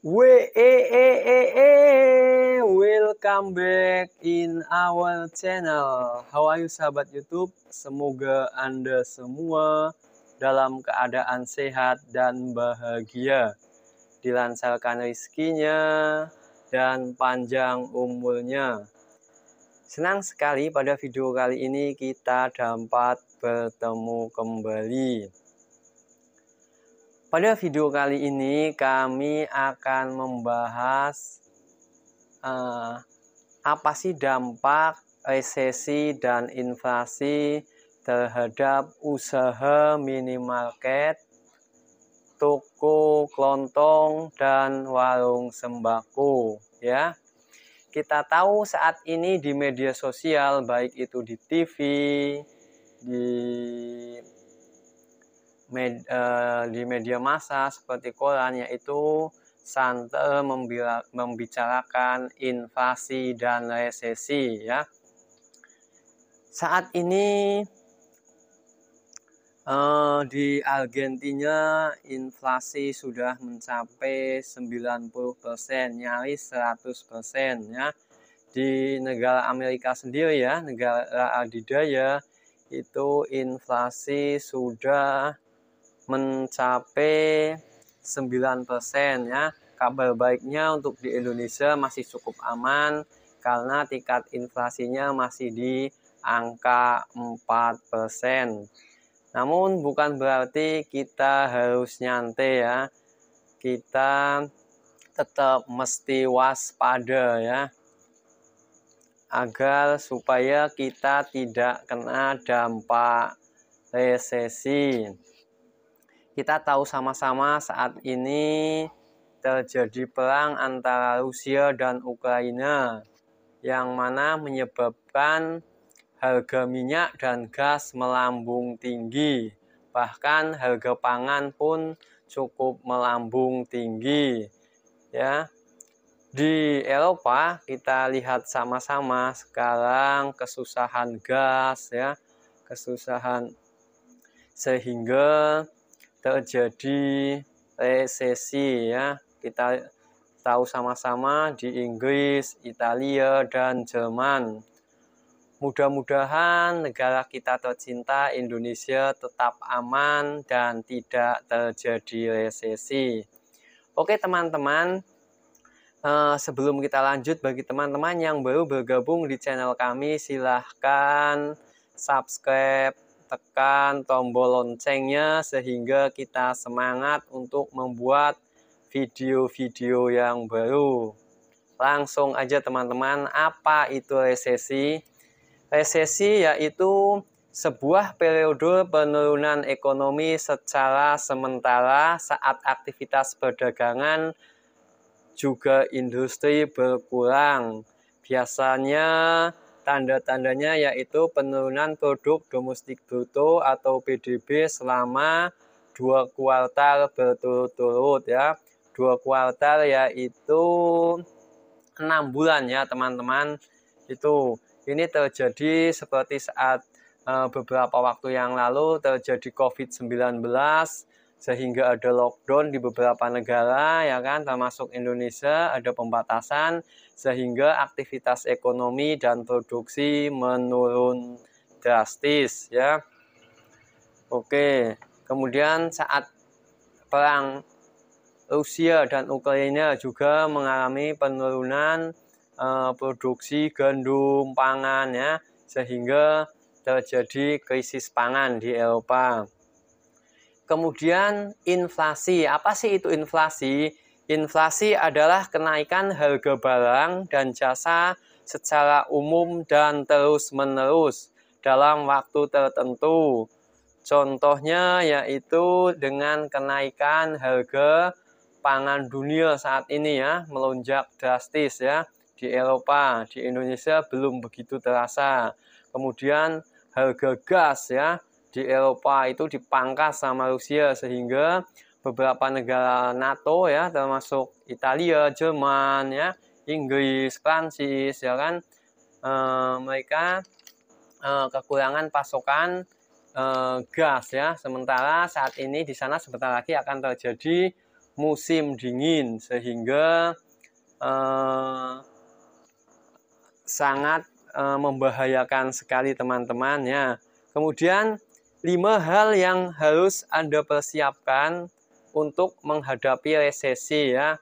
Welcome back in our channel. How are you sahabat YouTube? Semoga Anda semua dalam keadaan sehat dan bahagia, dilancarkan rezekinya dan panjang umurnya. Senang sekali pada video kali ini kita dapat bertemu kembali. Pada video kali ini kami akan membahas apa sih dampak resesi dan inflasi terhadap usaha minimarket, toko kelontong, dan warung sembako ya. Kita tahu saat ini di media sosial, baik itu di TV, di media massa seperti koran, yaitu santer membicarakan inflasi dan resesi ya. Saat ini di Argentina inflasi sudah mencapai 90%, nyaris 100% ya. Di negara Amerika sendiri ya, negara adidaya, itu inflasi sudah mencapai 9% ya. Kabar baiknya untuk di Indonesia masih cukup aman karena tingkat inflasinya masih di angka 4%. Namun bukan berarti kita harus nyantai ya. Kita tetap mesti waspada ya, agar supaya kita tidak kena dampak resesi. Kita tahu sama-sama saat ini terjadi perang antara Rusia dan Ukraina, yang mana menyebabkan harga minyak dan gas melambung tinggi. Bahkan harga pangan pun cukup melambung tinggi ya. Di Eropa kita lihat sama-sama sekarang kesusahan gas ya, kesusahan, sehingga terjadi resesi ya. Kita tahu sama-sama di Inggris, Italia, dan Jerman. Mudah-mudahan negara kita tercinta Indonesia tetap aman dan tidak terjadi resesi. Oke teman-teman, sebelum kita lanjut, bagi teman-teman yang baru bergabung di channel kami, silahkan subscribe, tekan tombol loncengnya sehingga kita semangat untuk membuat video-video yang baru. Langsung aja teman-teman, apa itu resesi? Resesi yaitu sebuah periode penurunan ekonomi secara sementara saat aktivitas perdagangan juga industri berkurang. Biasanya tanda-tandanya yaitu penurunan produk domestik bruto atau PDB selama 2 kuartal berturut-turut ya. 2 kuartal yaitu 6 bulan ya teman-teman. Ini terjadi seperti saat beberapa waktu yang lalu terjadi COVID-19, sehingga ada lockdown di beberapa negara ya kan, termasuk Indonesia, ada pembatasan sehingga aktivitas ekonomi dan produksi menurun drastis ya. Oke, kemudian saat perang Rusia dan Ukraina juga mengalami penurunan produksi gandum pangan ya, sehingga terjadi krisis pangan di Eropa. Kemudian inflasi. Apa sih itu inflasi? Inflasi adalah kenaikan harga barang dan jasa secara umum dan terus-menerus dalam waktu tertentu. Contohnya yaitu dengan kenaikan harga pangan dunia saat ini ya, melonjak drastis ya. Di Eropa, di Indonesia belum begitu terasa. Kemudian harga gas ya, di Eropa itu dipangkas sama Rusia, sehingga beberapa negara NATO ya, termasuk Italia, Jerman ya, Inggris, Prancis ya kan, mereka kekurangan pasokan gas ya. Sementara saat ini di sana sebentar lagi akan terjadi musim dingin, sehingga sangat membahayakan sekali teman-teman ya. Kemudian 5 hal yang harus Anda persiapkan untuk menghadapi resesi ya,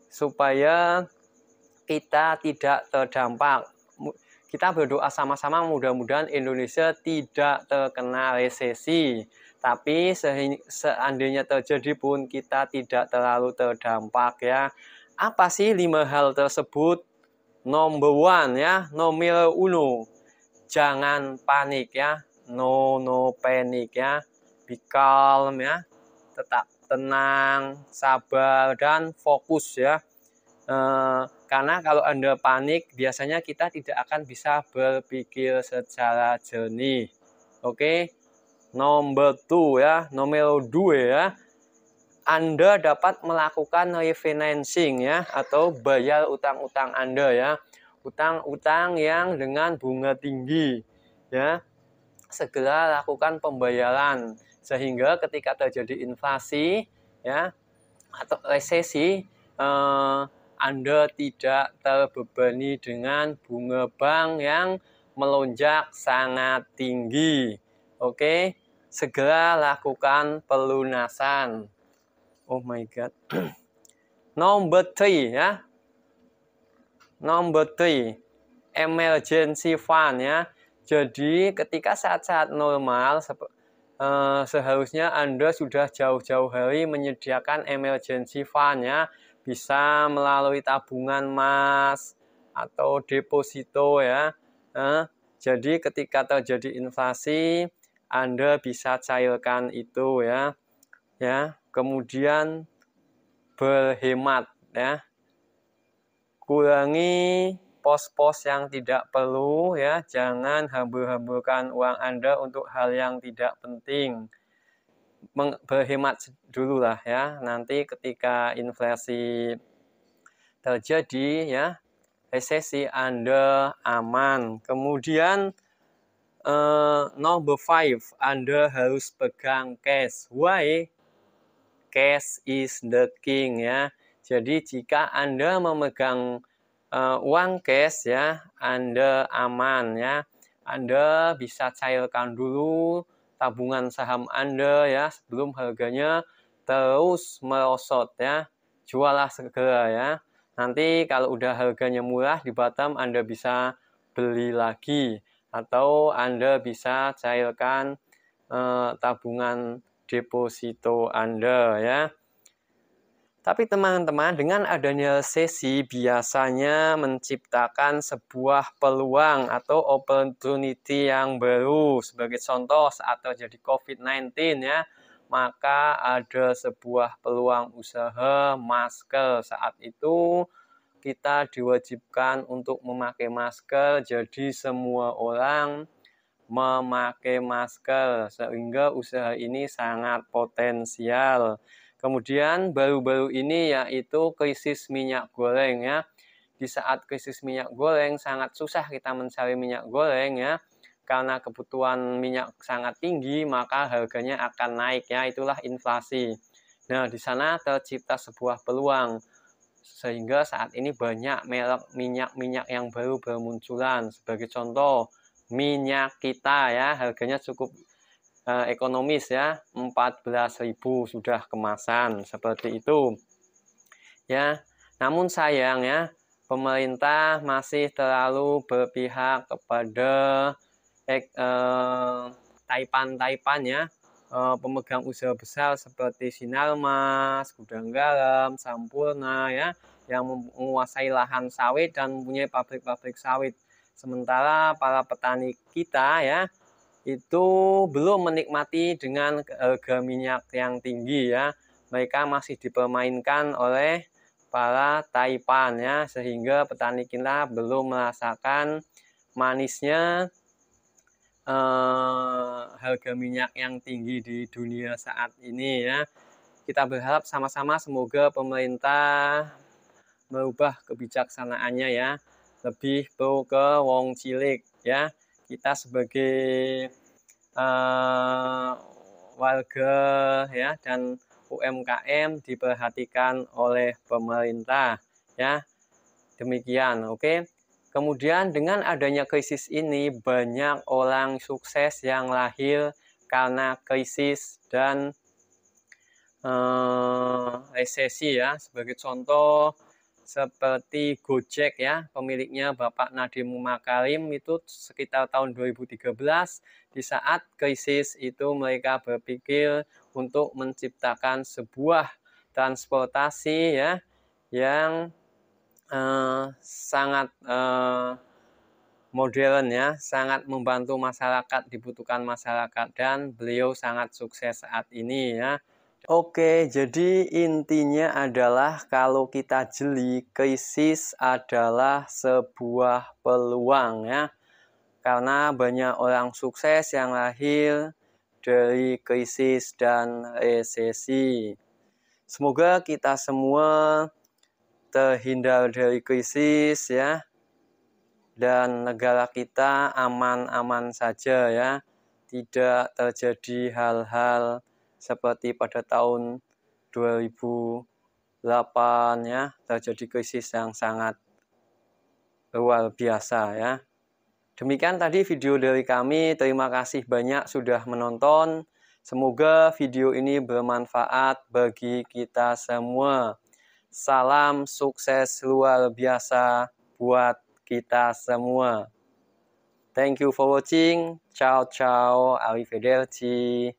supaya kita tidak terdampak. Kita berdoa sama-sama mudah-mudahan Indonesia tidak terkena resesi. Tapi seandainya terjadi pun kita tidak terlalu terdampak ya. Apa sih 5 hal tersebut? Number one ya, nomor uno, jangan panik ya, no panic ya, be calm ya, tetap tenang, sabar dan fokus ya. Karena kalau Anda panik, biasanya kita tidak akan bisa berpikir secara jernih. Oke, nomor two ya, nomor dua ya, Anda dapat melakukan refinancing ya, atau bayar utang-utang Anda ya, utang-utang yang dengan bunga tinggi ya. Segera lakukan pembayaran sehingga ketika terjadi inflasi ya atau resesi, Anda tidak terbebani dengan bunga bank yang melonjak sangat tinggi. Oke, segera lakukan pelunasan. Oh my god. Number 3 ya. Number 3, emergency fund ya. Jadi ketika saat-saat normal seharusnya Anda sudah jauh-jauh hari menyediakan emergency fund ya. Bisa melalui tabungan emas atau deposito ya. Jadi ketika terjadi inflasi, Anda bisa cairkan itu ya. Kemudian berhemat ya. Kurangi pos-pos yang tidak perlu ya, jangan hambur-hamburkan uang Anda untuk hal yang tidak penting. Berhemat dulu lah ya, nanti ketika inflasi terjadi ya, resesi Anda aman. Kemudian number 5, Anda harus pegang cash. Why? Cash is the king ya. Jadi jika Anda memegang uang cash ya, Anda aman ya. Anda bisa cairkan dulu tabungan saham Anda ya sebelum harganya terus merosot ya. Jualah segera ya. Nanti kalau udah harganya murah di bottom, Anda bisa beli lagi atau Anda bisa cairkan tabungan deposito Anda ya. Tapi teman-teman, dengan adanya resesi biasanya menciptakan sebuah peluang atau opportunity yang baru. Sebagai contoh, saat terjadi COVID-19 ya, maka ada sebuah peluang usaha masker. Saat itu kita diwajibkan untuk memakai masker, jadi semua orang memakai masker sehingga usaha ini sangat potensial. Kemudian baru-baru ini yaitu krisis minyak goreng ya. Di saat krisis minyak goreng sangat susah kita mencari minyak goreng ya. Karena kebutuhan minyak sangat tinggi, maka harganya akan naik ya, itulah inflasi. Nah, di sana tercipta sebuah peluang sehingga saat ini banyak merek minyak-minyak yang baru bermunculan. Sebagai contoh, minyak kita ya, harganya cukup ekonomis ya, 14.000 sudah kemasan seperti itu ya. Namun sayang ya, pemerintah masih terlalu berpihak kepada taipan ya, pemegang usaha besar seperti Sinarmas, Gudang Garam, Sampurna ya, yang menguasai lahan sawit dan mempunyai pabrik-pabrik sawit. Sementara para petani kita ya, itu belum menikmati dengan harga minyak yang tinggi ya. Mereka masih dipermainkan oleh para taipan ya, sehingga petani kita belum merasakan manisnya harga minyak yang tinggi di dunia saat ini ya. Kita berharap sama-sama semoga pemerintah merubah kebijaksanaannya ya, lebih pro ke wong cilik ya. Kita sebagai warga ya dan UMKM diperhatikan oleh pemerintah, ya. Demikian, oke. Kemudian dengan adanya krisis ini banyak orang sukses yang lahir karena krisis dan resesi, ya. Sebagai contoh seperti Gojek, ya, pemiliknya Bapak Nadiem Makarim itu sekitar tahun 2013. Di saat krisis itu mereka berpikir untuk menciptakan sebuah transportasi, ya, yang sangat modern, ya, sangat membantu masyarakat, dibutuhkan masyarakat, dan beliau sangat sukses saat ini, ya. Oke, jadi intinya adalah kalau kita jeli, krisis adalah sebuah peluang, ya. Karena banyak orang sukses yang lahir dari krisis dan resesi. Semoga kita semua terhindar dari krisis, ya. Dan negara kita aman-aman saja, ya. Tidak terjadi hal-hal seperti pada tahun 2008, ya, terjadi krisis yang sangat luar biasa, ya. Demikian tadi video dari kami. Terima kasih banyak sudah menonton. Semoga video ini bermanfaat bagi kita semua. Salam sukses luar biasa buat kita semua. Thank you for watching. Ciao, ciao. Arrivederci.